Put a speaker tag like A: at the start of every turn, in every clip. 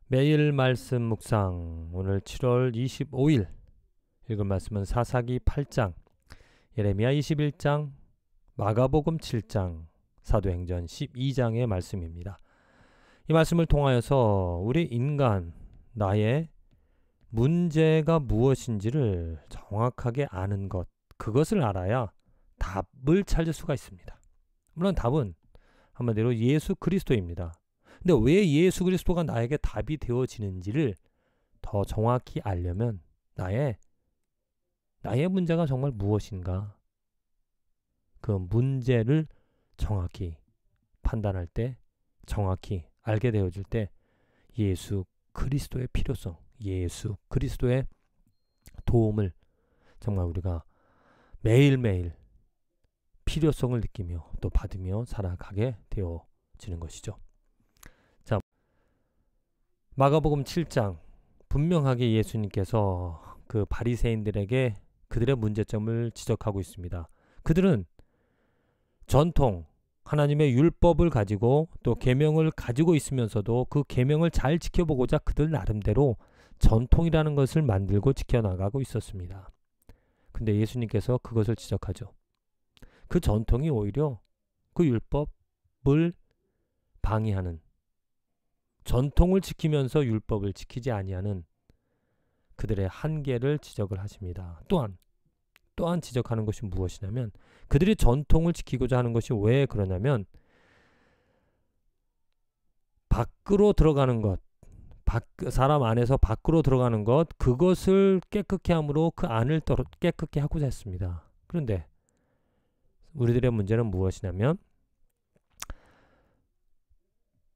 A: 매일 말씀 묵상, 오늘 7월 25일 읽은 말씀은 사사기 8장, 예레미야 21장, 마가복음 7장, 사도행전 12장의 말씀입니다. 이 말씀을 통하여서 우리 인간, 나의 문제가 무엇인지를 정확하게 아는 것, 그것을 알아야 답을 찾을 수가 있습니다. 물론 답은 한마디로 예수 그리스도입니다. 근데 왜 예수 그리스도가 나에게 답이 되어지는지를 더 정확히 알려면 나의 문제가 정말 무엇인가, 그 문제를 정확히 판단할 때, 정확히 알게 되어질 때 예수 그리스도의 필요성, 예수 그리스도의 도움을 정말 우리가 매일매일 필요성을 느끼며 또 받으며 살아가게 되어지는 것이죠. 자, 마가복음 7장, 분명하게 예수님께서 그 바리새인들에게 그들의 문제점을 지적하고 있습니다. 그들은 전통, 하나님의 율법을 가지고 또 계명을 가지고 있으면서도 그 계명을 잘 지켜보고자 그들 나름대로 전통이라는 것을 만들고 지켜나가고 있었습니다. 근데 예수님께서 그것을 지적하죠. 그 전통이 오히려 그 율법을 방해하는, 전통을 지키면서 율법을 지키지 아니하는 그들의 한계를 지적을 하십니다. 또한 지적하는 것이 무엇이냐면, 그들이 전통을 지키고자 하는 것이 왜 그러냐면, 밖으로 들어가는 것, 사람 안에서 밖으로 들어가는 것, 그것을 깨끗게 함으로 그 안을 깨끗게 하고자 했습니다. 그런데 우리들의 문제는 무엇이냐면,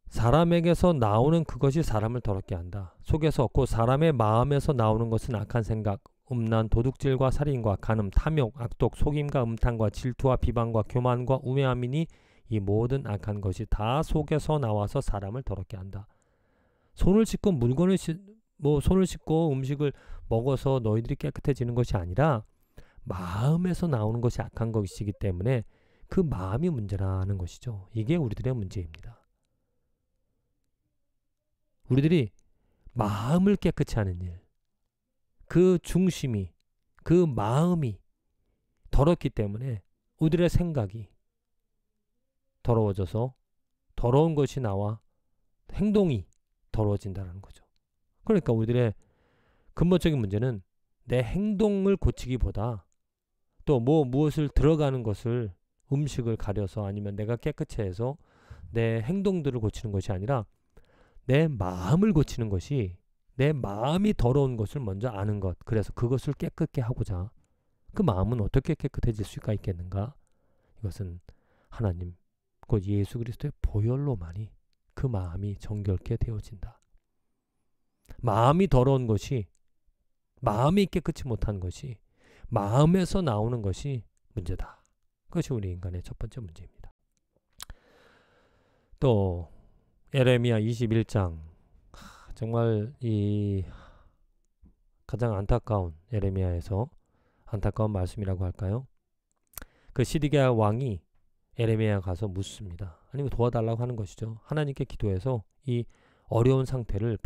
A: 사람에게서 나오는 그것이 사람을 더럽게 한다. 속에서 없고 사람의 마음에서 나오는 것은 악한 생각, 음란, 도둑질과 살인과 간음, 탐욕, 악독, 속임과 음탕과 질투와 비방과 교만과 우매함이니 이 모든 악한 것이 다 속에서 나와서 사람을 더럽게 한다. 손을 씻고 손을 씻고 음식을 먹어서 너희들이 깨끗해지는 것이 아니라 마음에서 나오는 것이 악한 것이기 때문에 그 마음이 문제라는 것이죠. 이게 우리들의 문제입니다. 우리들이 마음을 깨끗이 하는 일, 그 중심이, 그 마음이 더럽기 때문에 우리들의 생각이 더러워져서 더러운 것이 나와 행동이 더러워진다는 거죠. 그러니까 우리들의 근본적인 문제는 내 행동을 고치기보다 또 무엇을 들어가는 것을, 음식을 가려서 아니면 내가 깨끗이 해서 내 행동들을 고치는 것이 아니라 내 마음을 고치는 것이, 내 마음이 더러운 것을 먼저 아는 것, 그래서 그것을 깨끗게 하고자. 그 마음은 어떻게 깨끗해질 수가 있겠는가? 이것은 하나님, 곧 예수 그리스도의 보혈로만이 그 마음이 정결케 되어진다. 마음이 더러운 것이, 마음이 깨끗이 못한 것이, 마음에서 나오는 것이 문제다. 그것이 우리 인간의 첫 번째 문제입니다. 또 예레미야 21장, 정말 이 가장 안타까운, 예레미야에서 안타까운 말씀이라고 할까요? 그 시드기야 왕이 예레미야 가서 묻습니다. 아니면 도와달라고 하는 것이죠. 하나님께 기도해서 이 어려운 상태를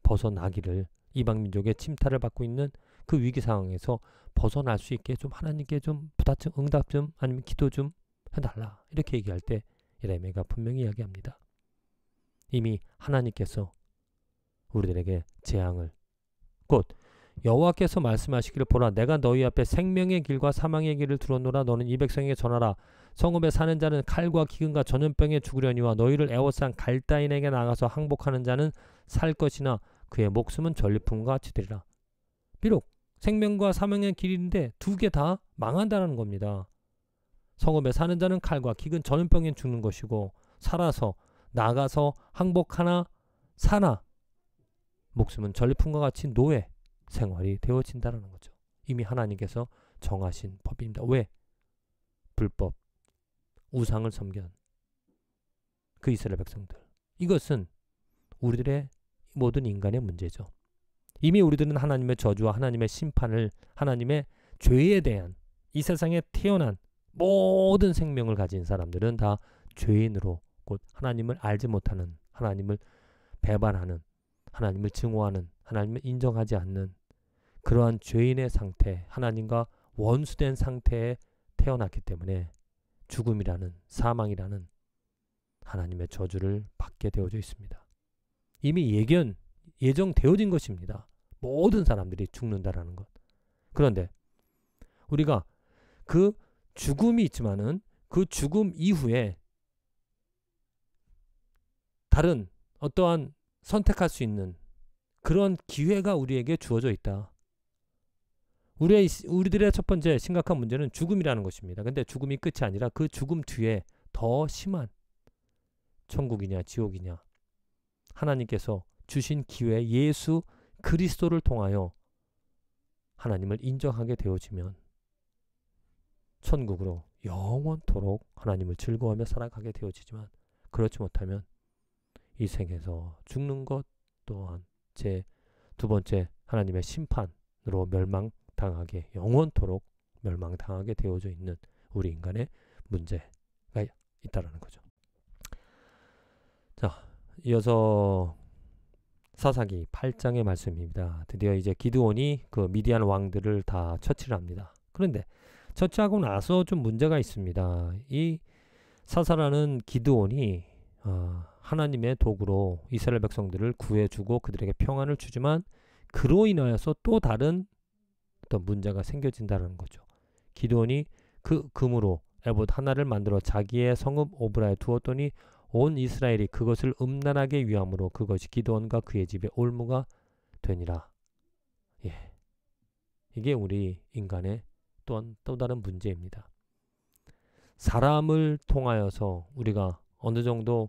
A: 벗어나기를, 이방 민족의 침탈을 받고 있는 그 위기 상황에서 벗어날 수 있게 좀 하나님께 좀 부탁 좀, 응답 좀, 아니면 기도 좀 해달라. 이렇게 얘기할 때 예레미야가 분명히 이야기합니다. 이미 하나님께서 우리들에게 재앙을, 곧 여호와께서 말씀하시기를, 보라 내가 너희 앞에 생명의 길과 사망의 길을 두었노라. 너는 이 백성에게 전하라. 성읍에 사는 자는 칼과 기근과 전염병에 죽으려니와 너희를 애워싼 갈다인에게 나가서 항복하는 자는 살 것이나 그의 목숨은 전리품과 같이 되리라. 비록 생명과 사망의 길인데 두 개 다 망한다는 겁니다. 성읍에 사는 자는 칼과 기근, 전염병에 죽는 것이고, 살아서 나가서 항복하나 사나 목숨은 전리품과 같이 노예 생활이 되어진다는 거죠. 이미 하나님께서 정하신 법입니다. 왜? 불법, 우상을 섬긴 그 이스라엘 백성들. 이것은 우리들의 모든 인간의 문제죠. 이미 우리들은 하나님의 저주와 하나님의 심판을, 하나님의 죄에 대한, 이 세상에 태어난 모든 생명을 가진 사람들은 다 죄인으로, 곧 하나님을 알지 못하는, 하나님을 배반하는 하나님을 증오하는, 하나님을 인정하지 않는 그러한 죄인의 상태, 하나님과 원수된 상태에 태어났기 때문에 죽음이라는, 사망이라는 하나님의 저주를 받게 되어져 있습니다. 이미 예정되어진 것입니다. 모든 사람들이 죽는다라는 것. 그런데 우리가 그 죽음이 있지만은 그 죽음 이후에 다른 어떠한 선택할 수 있는 그런 기회가 우리에게 주어져 있다. 우리들의 첫 번째 심각한 문제는 죽음이라는 것입니다. 근데 죽음이 끝이 아니라 그 죽음 뒤에 더 심한 천국이냐 지옥이냐, 하나님께서 주신 기회 예수 그리스도를 통하여 하나님을 인정하게 되어지면 천국으로 영원토록 하나님을 즐거워하며 살아가게 되어지지만, 그렇지 못하면 이 생에서 죽는 것 또한 제 두 번째 하나님의 심판으로 멸망당하게, 영원토록 멸망당하게 되어져 있는 우리 인간의 문제가 있다라는 거죠. 자, 이어서 사사기 8장의 말씀입니다. 드디어 이제 기드온이 그 미디안 왕들을 다 처치를 합니다. 그런데 처치하고 나서 좀 문제가 있습니다. 이 사사라는 기드온이 하나님의 도구로 이스라엘 백성들을 구해주고 그들에게 평안을 주지만 그로 인하여서 또 다른 어떤 문제가 생겨진다는 거죠. 기드온이 그 금으로 에봇 하나를 만들어 자기의 성읍 오브라에 두었더니 온 이스라엘이 그것을 음란하게 위함으로 그것이 기드온과 그의 집에 올무가 되니라. 예, 이게 우리 인간의 또 다른 문제입니다. 사람을 통하여서 우리가 어느 정도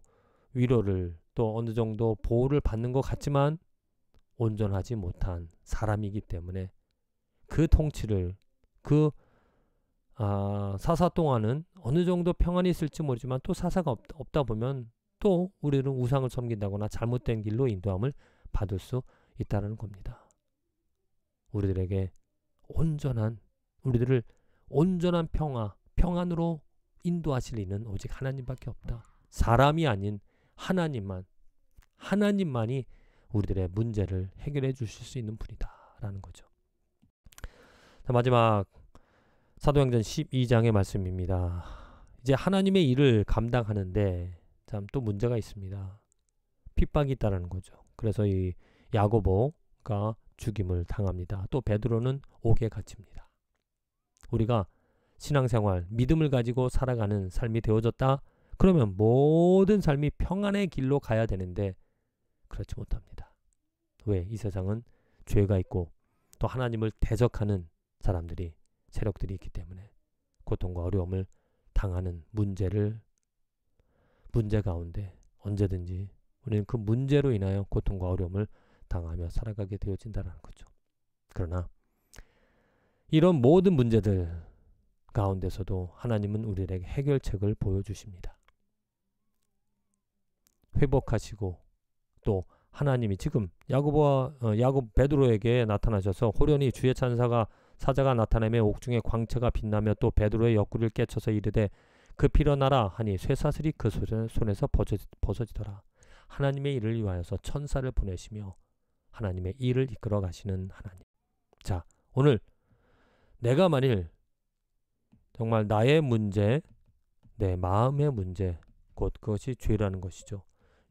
A: 위로를 또 어느 정도 보호를 받는 것 같지만 온전하지 못한 사람이기 때문에 그 통치를 사사 동안은 어느 정도 평안이 있을지 모르지만 또 사사가 없다 보면 또 우리는 우상을 섬긴다거나 잘못된 길로 인도함을 받을 수 있다는 겁니다. 우리들을 온전한 평안으로 인도하실 이는 오직 하나님밖에 없다. 사람이 아닌 하나님만이 우리들의 문제를 해결해 주실 수 있는 분이다라는 거죠. 자, 마지막 사도행전 12장의 말씀입니다. 이제 하나님의 일을 감당하는데 참 또 문제가 있습니다. 핍박이 있다는 거죠. 그래서 이 야고보가 죽임을 당합니다. 또 베드로는 옥에 갇힙니다. 우리가 신앙생활, 믿음을 가지고 살아가는 삶이 되어졌다. 그러면 모든 삶이 평안의 길로 가야 되는데 그렇지 못합니다. 왜? 이 세상은 죄가 있고 또 하나님을 대적하는 사람들이, 세력들이 있기 때문에 고통과 어려움을 당하는 문제 가운데 언제든지 우리는 그 문제로 인하여 고통과 어려움을 당하며 살아가게 되어진다는 거죠. 그러나 이런 모든 문제들 가운데서도 하나님은 우리에게 해결책을 보여주십니다. 회복하시고 또 하나님이 지금 베드로에게 나타나셔서 호련히 주의 사자가 나타나며 옥중에 광채가 빛나며 또 베드로의 옆구리를 깨쳐서 이르되 급히 일어나라 하니 쇠사슬이 그 손에서 벗어지더라. 하나님의 일을 위하여서 천사를 보내시며 하나님의 일을 이끌어 가시는 하나님. 자, 오늘 내가 만일 정말 나의 문제, 내 마음의 문제, 곧 그것이 죄라는 것이죠.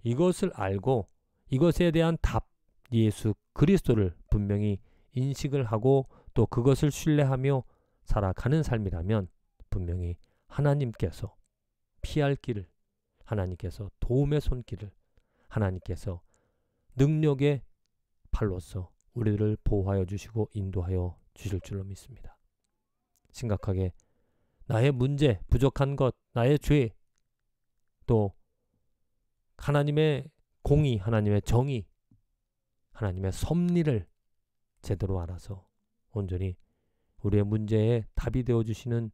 A: 이것을 알고 이것에 대한 답, 예수 그리스도를 분명히 인식을 하고 또 그것을 신뢰하며 살아가는 삶이라면 분명히 하나님께서 피할 길을, 하나님께서 도움의 손길을, 하나님께서 능력의 팔로서 우리를 보호하여 주시고 인도하여 주실 줄로 믿습니다. 심각하게 나의 문제, 부족한 것, 나의 죄, 또 하나님의 공의, 하나님의 정의, 하나님의 섭리를 제대로 알아서 온전히 우리의 문제에 답이 되어주시는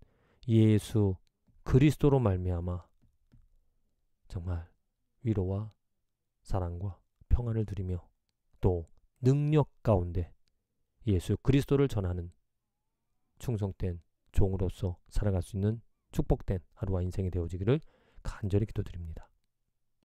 A: 예수 그리스도로 말미암아 정말 위로와 사랑과 평안을 누리며 또 능력 가운데 예수 그리스도를 전하는 충성된 종으로서 살아갈 수 있는 축복된 하루와 인생이 되어지기를 간절히 기도드립니다.